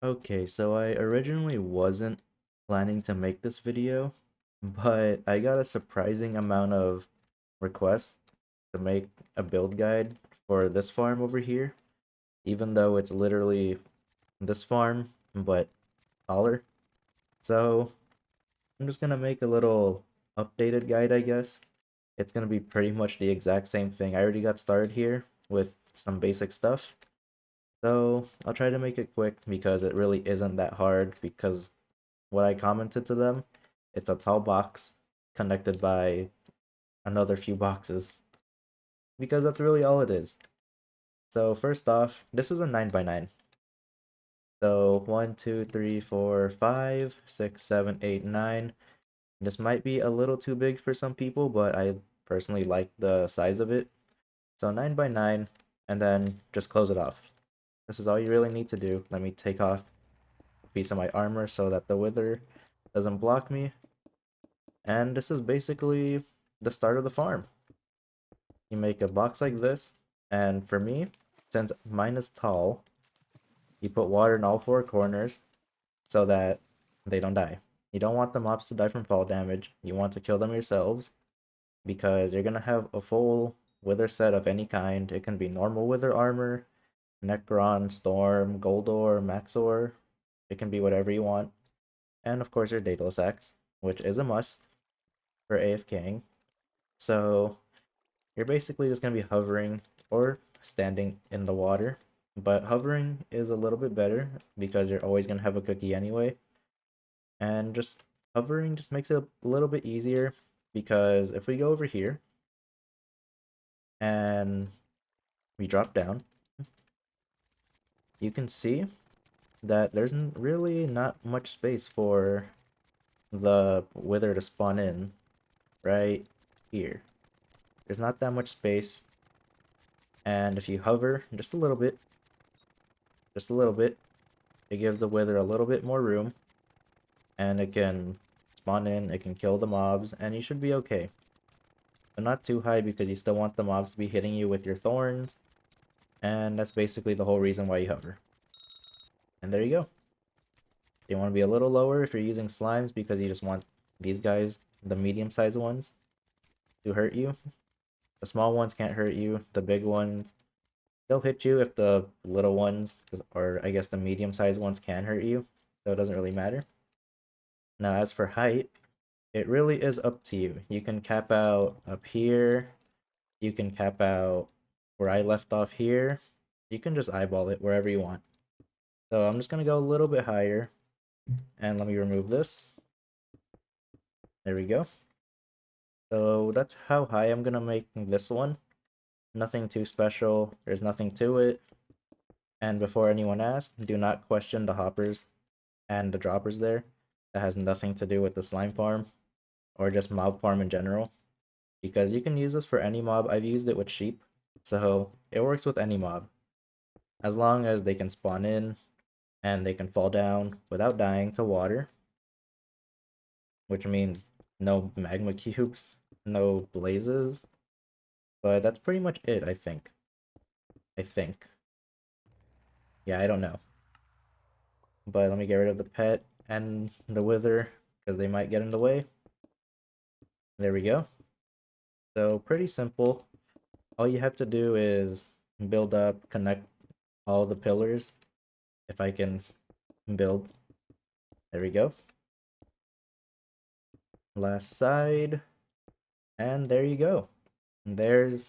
Okay, so I originally wasn't planning to make this video, but I got a surprising amount of requests to make a build guide for this farm over here, even though it's literally this farm, but taller. So I'm just gonna make a little updated guide, I guess. It's gonna be pretty much the exact same thing. I already got started here with some basic stuff. So I'll try to make it quick because it really isn't that hard because what I commented to them, it's a tall box connected by another few boxes because that's really all it is. So first off, this is a 9 by 9. So 1, 2, 3, 4, 5, 6, 7, 8, 9. This might be a little too big for some people, but I personally like the size of it. So 9 by 9, and then just close it off. This is all you really need to do. Let me take off a piece of my armor so that the wither doesn't block me. And this is basically the start of the farm. You make a box like this, and for me, since mine is tall, you put water in all four corners so that they don't die. You don't want the mobs to die from fall damage. You want to kill them yourselves because you're gonna have a full wither set of any kind. It can be normal wither armor, Necron, Storm, Goldor, Maxor. It can be whatever you want. And of course your Daedalus Axe, which is a must for AFKing. So you're basically just going to be hovering or standing in the water. But hovering is a little bit better because you're always going to have a cookie anyway. And just hovering just makes it a little bit easier because if we go over here and we drop down, you can see that there's really not much space for the wither to spawn in right here. There's not that much space, and if you hover just a little bit, it gives the wither a little bit more room, and it can spawn in, it can kill the mobs, and you should be okay. But not too high because you still want the mobs to be hitting you with your thorns, and that's basically the whole reason why you hover. And there you go. You want to be a little lower if you're using slimes because you just want these guys, the medium-sized ones, to hurt you. The small ones can't hurt you. The big ones, they'll hit you if the little ones, or I guess the medium-sized ones can hurt you, so it doesn't really matter. Now, as for height, it really is up to you. You can cap out up here. You can cap out where I left off here. You can just eyeball it wherever you want. So I'm just going to go a little bit higher. And let me remove this. There we go. So that's how high I'm going to make this one. Nothing too special. There's nothing to it. And before anyone asks, do not question the hoppers and the droppers there. That has nothing to do with the slime farm or just mob farm in general. Because you can use this for any mob. I've used it with sheep, so it works with any mob. As long as they can spawn in and they can fall down without dying to water, which means no magma cubes, no blazes. But that's pretty much it, I think. I think. Yeah, I don't know. But let me get rid of the pet and the wither because they might get in the way. There we go. So pretty simple. All you have to do is build up, connect all the pillars. If I can build. There we go. Last side. And there you go. There's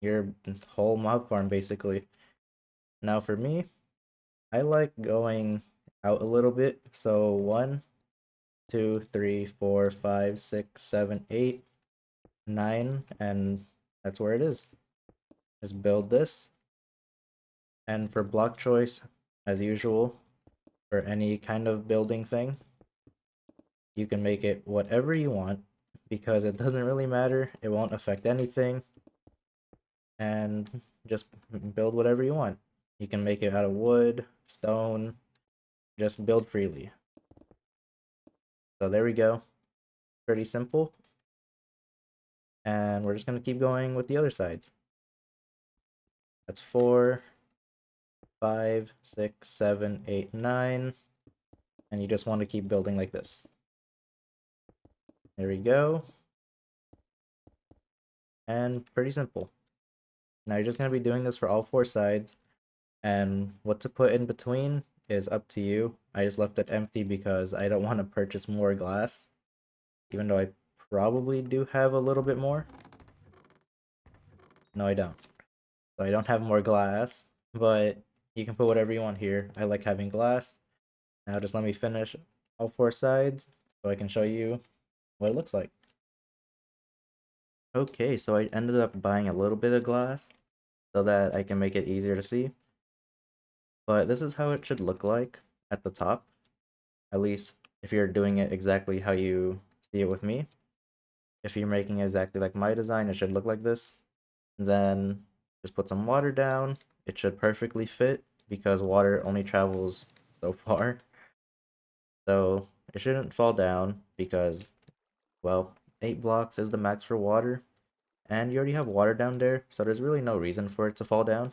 your whole mob farm basically. Now for me, I like going out a little bit. So 1, 2, 3, 4, 5, 6, 7, 8, 9, and that's where it is. Just build this. And for block choice, as usual, for any kind of building thing, you can make it whatever you want because it doesn't really matter. It won't affect anything. And just build whatever you want. You can make it out of wood, stone, just build freely. So there we go. Pretty simple. And we're just going to keep going with the other sides. That's 4, 5, 6, 7, 8, 9, and you just want to keep building like this. There we go. And pretty simple. Now you're just going to be doing this for all 4 sides, and what to put in between is up to you. I just left it empty because I don't want to purchase more glass, even though I probably do have a little bit more. No, I don't. So I don't have more glass, but you can put whatever you want here. I like having glass. Now just let me finish all 4 sides so I can show you what it looks like. Okay, so I ended up buying a little bit of glass so that I can make it easier to see. But this is how it should look like at the top. At least if you're doing it exactly how you see it with me. If you're making it exactly like my design, it should look like this. Then just put some water down. It should perfectly fit because water only travels so far. So it shouldn't fall down because, well, 8 blocks is the max for water. And you already have water down there, so there's really no reason for it to fall down.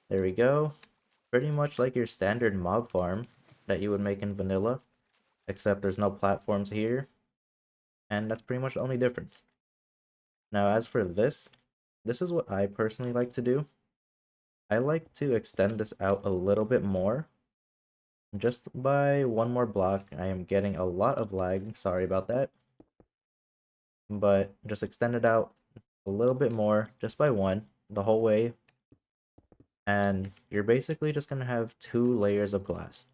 There we go. Pretty much like your standard mob farm that you would make in vanilla, except there's no platforms here. And that's pretty much the only difference. Now as for this is what I personally like to do. I like to extend this out a little bit more. Just by 1 more block. I am getting a lot of lag, sorry about that. But just extend it out a little bit more, just by 1, the whole way. And you're basically just going to have 2 layers of glass.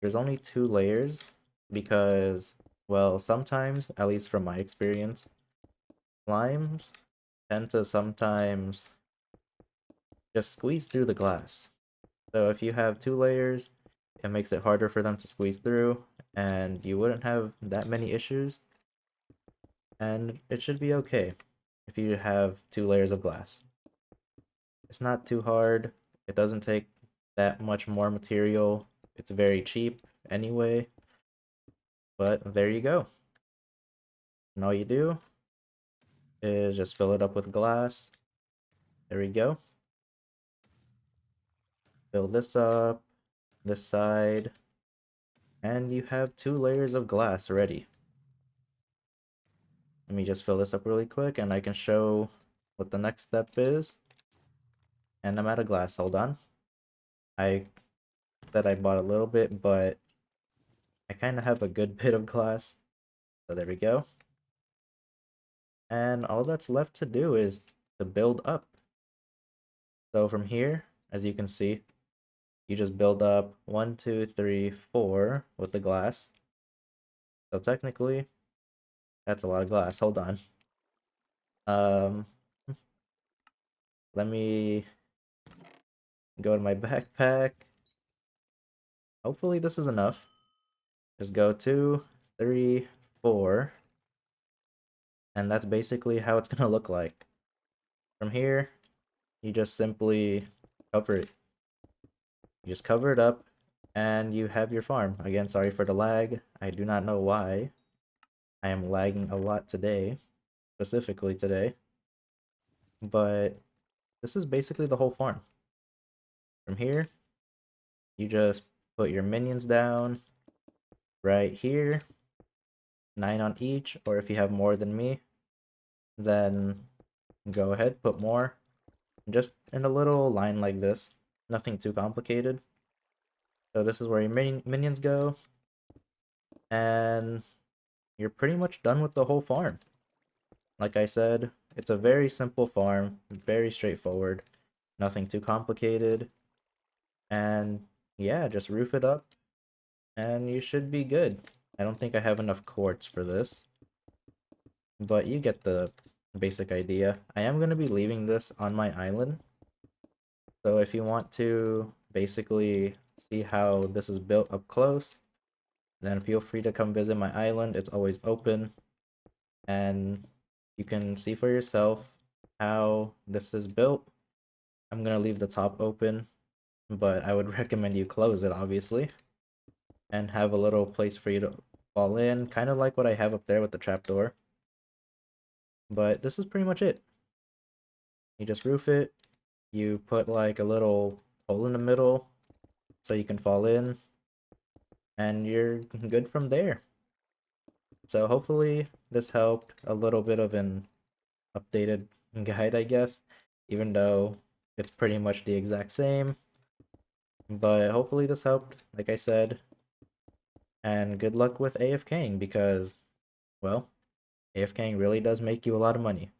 There's only 2 layers because, well, sometimes, at least from my experience, slimes tend to sometimes just squeeze through the glass. So if you have 2 layers, it makes it harder for them to squeeze through, and you wouldn't have that many issues. And it should be okay if you have 2 layers of glass. It's not too hard. It doesn't take that much more material. It's very cheap anyway. But there you go. And all you do is just fill it up with glass. There we go. Fill this up, this side, and you have 2 layers of glass ready. Let me just fill this up really quick and I can show what the next step is. And I'm out of glass, hold on. I said I bought a little bit, but I kind of have a good bit of glass. So there we go. And all that's left to do is to build up. So from here, as you can see, you just build up 1, 2, 3, 4 with the glass. So technically, that's a lot of glass. Hold on. Let me go to my backpack. Hopefully this is enough. Just go 2, 3, 4. And that's basically how it's gonna look like. From here, you just simply cover it. You just cover it up, and you have your farm. Again, sorry for the lag. I do not know why. I am lagging a lot today, specifically today. But this is basically the whole farm. From here, you just put your minions down right here. 9 on each, or if you have more than me, then go ahead, put more. Just in a little line like this. Nothing too complicated. So this is where your minions go. And you're pretty much done with the whole farm. Like I said, it's a very simple farm, very straightforward, nothing too complicated. And yeah, just roof it up and you should be good. I don't think I have enough quartz for this, but you get the basic idea. I am going to be leaving this on my island, so if you want to basically see how this is built up close, then feel free to come visit my island. It's always open, and you can see for yourself how this is built. I'm going to leave the top open, but I would recommend you close it, obviously, and have a little place for you to fall in, kind of like what I have up there with the trapdoor. But this is pretty much it. You just roof it, you put like a little hole in the middle so you can fall in, and you're good from there. So hopefully this helped. A little bit of an updated guide, I guess, even though it's pretty much the exact same. But hopefully this helped, like I said, and good luck with AFKing because, well, AFKing really does make you a lot of money.